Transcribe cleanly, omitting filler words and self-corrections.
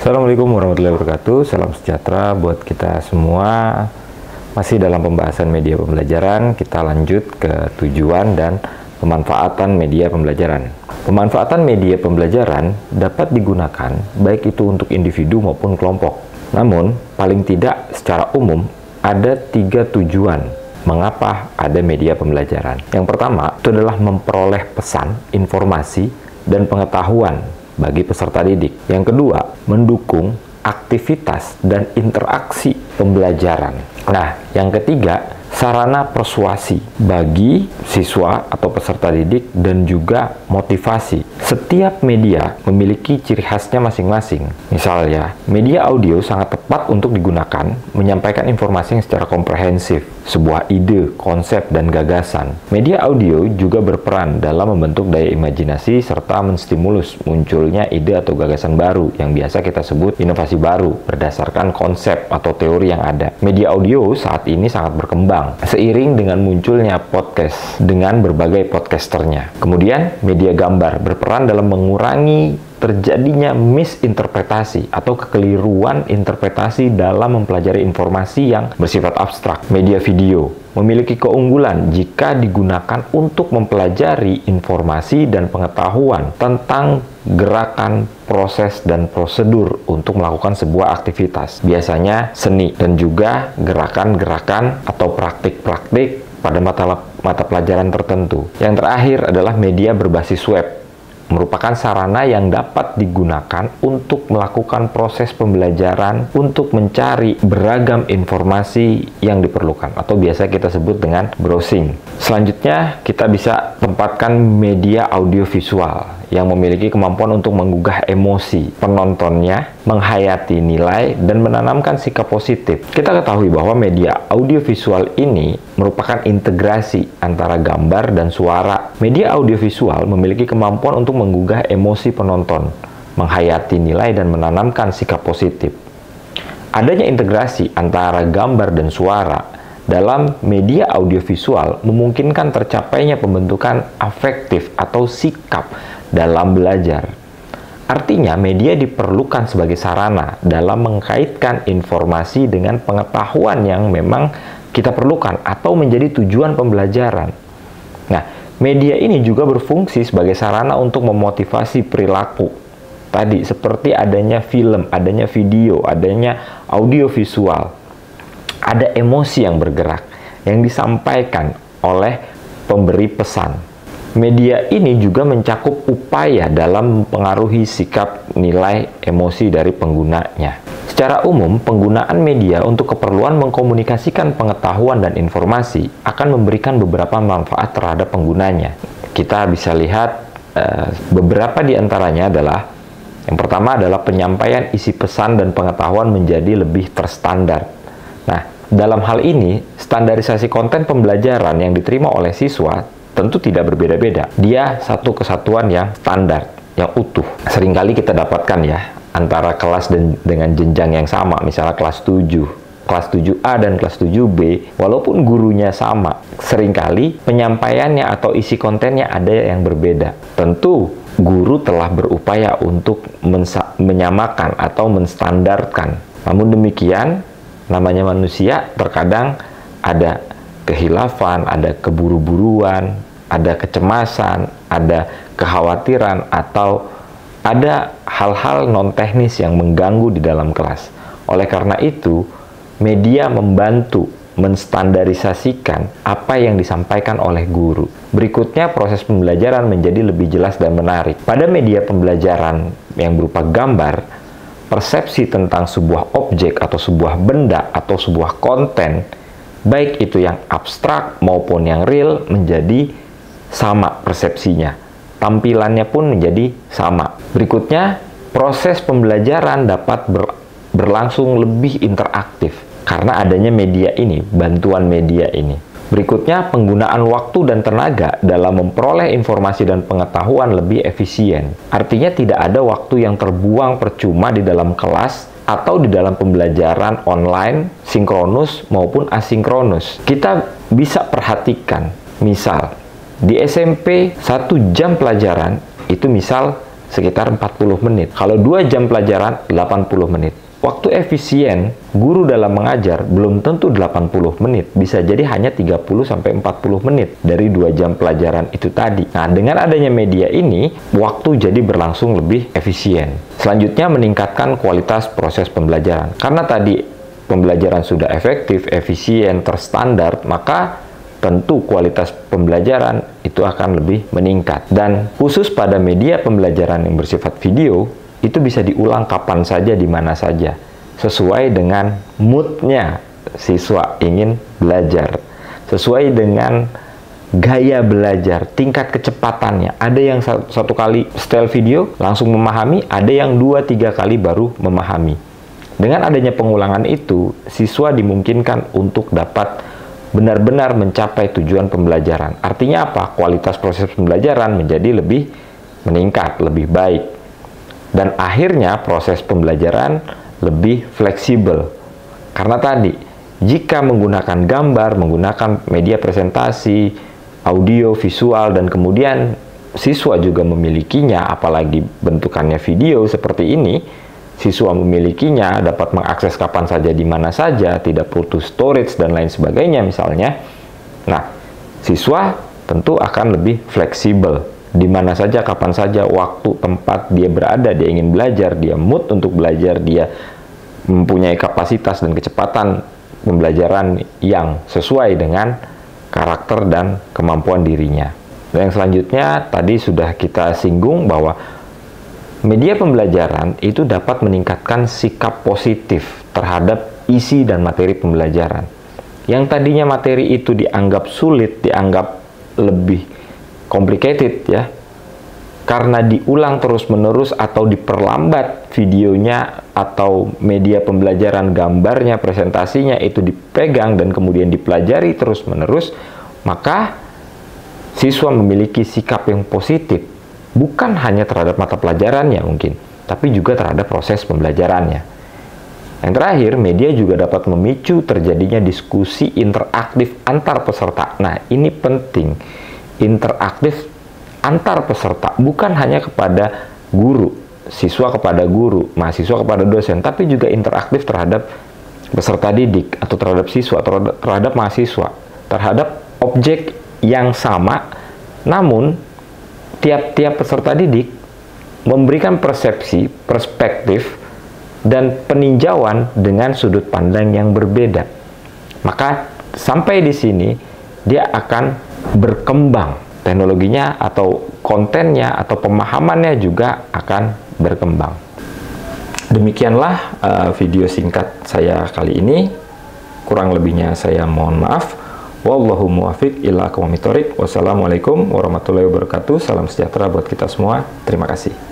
Assalamualaikum warahmatullahi wabarakatuh. Salam sejahtera buat kita semua. Masih dalam pembahasan media pembelajaran, kita lanjut ke tujuan dan pemanfaatan media pembelajaran. Pemanfaatan media pembelajaran dapat digunakan baik itu untuk individu maupun kelompok. Namun, paling tidak secara umum ada 3 tujuan mengapa ada media pembelajaran. Yang pertama, itu adalah memperoleh pesan, informasi, dan pengetahuan bagi peserta didik. Yang kedua, mendukung aktivitas dan interaksi pembelajaran. Nah, yang ketiga, sarana persuasi bagi siswa atau peserta didik dan juga motivasi. Setiap media memiliki ciri khasnya masing-masing. Misalnya, media audio sangat tepat untuk digunakan menyampaikan informasi yang secara komprehensif, sebuah ide, konsep, dan gagasan. Media audio juga berperan dalam membentuk daya imajinasi serta menstimulus munculnya ide atau gagasan baru yang biasa kita sebut inovasi baru berdasarkan konsep atau teori yang ada. Media audio saat ini sangat berkembang seiring dengan munculnya podcast dengan berbagai podcasternya. Kemudian, media gambar berperan dalam mengurangi terjadinya misinterpretasi atau kekeliruan interpretasi dalam mempelajari informasi yang bersifat abstrak. Media video memiliki keunggulan jika digunakan untuk mempelajari informasi dan pengetahuan tentang gerakan, proses, dan prosedur untuk melakukan sebuah aktivitas. Biasanya seni dan juga gerakan-gerakan atau praktik-praktik pada mata pelajaran tertentu. Yang terakhir adalah media berbasis web. Merupakan sarana yang dapat digunakan untuk melakukan proses pembelajaran untuk mencari beragam informasi yang diperlukan atau biasa kita sebut dengan browsing. Selanjutnya, kita bisa tempatkan media audiovisual yang memiliki kemampuan untuk menggugah emosi penontonnya, menghayati nilai, dan menanamkan sikap positif. Kita ketahui bahwa media audiovisual ini merupakan integrasi antara gambar dan suara. Media audiovisual memiliki kemampuan untuk menggugah emosi penonton, menghayati nilai, dan menanamkan sikap positif. Adanya integrasi antara gambar dan suara dalam media audiovisual memungkinkan tercapainya pembentukan afektif atau sikap dalam belajar. Artinya, media diperlukan sebagai sarana dalam mengkaitkan informasi dengan pengetahuan yang memang kita perlukan atau menjadi tujuan pembelajaran. Nah, media ini juga berfungsi sebagai sarana untuk memotivasi perilaku. Tadi, seperti adanya film, adanya video, adanya audiovisual. Ada emosi yang bergerak, yang disampaikan oleh pemberi pesan. Media ini juga mencakup upaya dalam mempengaruhi sikap, nilai, emosi dari penggunanya. Secara umum, penggunaan media untuk keperluan mengkomunikasikan pengetahuan dan informasi akan memberikan beberapa manfaat terhadap penggunanya. Kita bisa lihat beberapa di antaranya adalah, yang pertama adalah penyampaian isi pesan dan pengetahuan menjadi lebih terstandar. Nah, dalam hal ini, standarisasi konten pembelajaran yang diterima oleh siswa tentu tidak berbeda-beda. Dia satu kesatuan yang standar, yang utuh. Seringkali kita dapatkan ya, antara kelas dengan jenjang yang sama, misalnya kelas 7, kelas 7A dan kelas 7B, walaupun gurunya sama, seringkali penyampaiannya atau isi kontennya ada yang berbeda. Tentu, guru telah berupaya untuk menyamakan atau menstandarkan. Namun demikian, namanya manusia, terkadang ada kehilafan, ada keburu-buruan, ada kecemasan, ada kekhawatiran, atau ada hal-hal non-teknis yang mengganggu di dalam kelas. Oleh karena itu, media membantu menstandarisasikan apa yang disampaikan oleh guru. Berikutnya, proses pembelajaran menjadi lebih jelas dan menarik. Pada media pembelajaran yang berupa gambar, persepsi tentang sebuah objek atau sebuah benda atau sebuah konten, baik itu yang abstrak maupun yang real, menjadi sama persepsinya. Tampilannya pun menjadi sama. Berikutnya, proses pembelajaran dapat berlangsung lebih interaktif karena adanya media ini, bantuan media ini. Berikutnya, penggunaan waktu dan tenaga dalam memperoleh informasi dan pengetahuan lebih efisien. Artinya tidak ada waktu yang terbuang percuma di dalam kelas atau di dalam pembelajaran online, sinkronus maupun asinkronus. Kita bisa perhatikan, misal, di SMP 1 jam pelajaran itu misal sekitar 40 menit. Kalau 2 jam pelajaran, 80 menit. Waktu efisien guru dalam mengajar belum tentu 80 menit, bisa jadi hanya 30-40 menit dari 2 jam pelajaran itu tadi. Nah, dengan adanya media ini, waktu jadi berlangsung lebih efisien. Selanjutnya, meningkatkan kualitas proses pembelajaran. Karena tadi pembelajaran sudah efektif, efisien, terstandar, maka tentu kualitas pembelajaran itu akan lebih meningkat. Dan khusus pada media pembelajaran yang bersifat video, itu bisa diulang kapan saja, di mana saja, sesuai dengan moodnya siswa ingin belajar, sesuai dengan gaya belajar, tingkat kecepatannya. Ada yang satu kali setel video langsung memahami, ada yang 2-3 kali baru memahami. Dengan adanya pengulangan itu, siswa dimungkinkan untuk dapat benar-benar mencapai tujuan pembelajaran. Artinya apa? Kualitas proses pembelajaran menjadi lebih meningkat, lebih baik. Dan akhirnya proses pembelajaran lebih fleksibel. Karena tadi, jika menggunakan gambar, menggunakan media presentasi, audio, visual, dan kemudian siswa juga memilikinya, apalagi bentukannya video seperti ini, siswa memilikinya, dapat mengakses kapan saja, di mana saja, tidak putus storage, dan lain sebagainya misalnya. Nah, siswa tentu akan lebih fleksibel. Di mana saja, kapan saja, waktu, tempat dia berada, dia ingin belajar, dia mood untuk belajar, dia mempunyai kapasitas dan kecepatan pembelajaran yang sesuai dengan karakter dan kemampuan dirinya. Dan yang selanjutnya, tadi sudah kita singgung bahwa media pembelajaran itu dapat meningkatkan sikap positif terhadap isi dan materi pembelajaran. Yang tadinya materi itu dianggap sulit, dianggap lebih complicated ya, karena diulang terus-menerus atau diperlambat videonya atau media pembelajaran, gambarnya, presentasinya itu dipegang dan kemudian dipelajari terus-menerus, maka siswa memiliki sikap yang positif, bukan hanya terhadap mata pelajarannya mungkin, tapi juga terhadap proses pembelajarannya. Yang terakhir, media juga dapat memicu terjadinya diskusi interaktif antar peserta. Nah, ini penting. Interaktif antar peserta, bukan hanya kepada guru, siswa kepada guru, mahasiswa kepada dosen, tapi juga interaktif terhadap peserta didik, atau terhadap siswa, atau terhadap mahasiswa, terhadap objek yang sama, namun tiap-tiap peserta didik memberikan persepsi, perspektif, dan peninjauan dengan sudut pandang yang berbeda. Maka sampai di sini dia akan berkembang, teknologinya atau kontennya atau pemahamannya juga akan berkembang. Demikianlah video singkat saya kali ini. Kurang lebihnya saya mohon maaf. Wallahu muwaffiq ila aqwamit thoriq. Wassalamualaikum warahmatullahi wabarakatuh. Salam sejahtera buat kita semua. Terima kasih.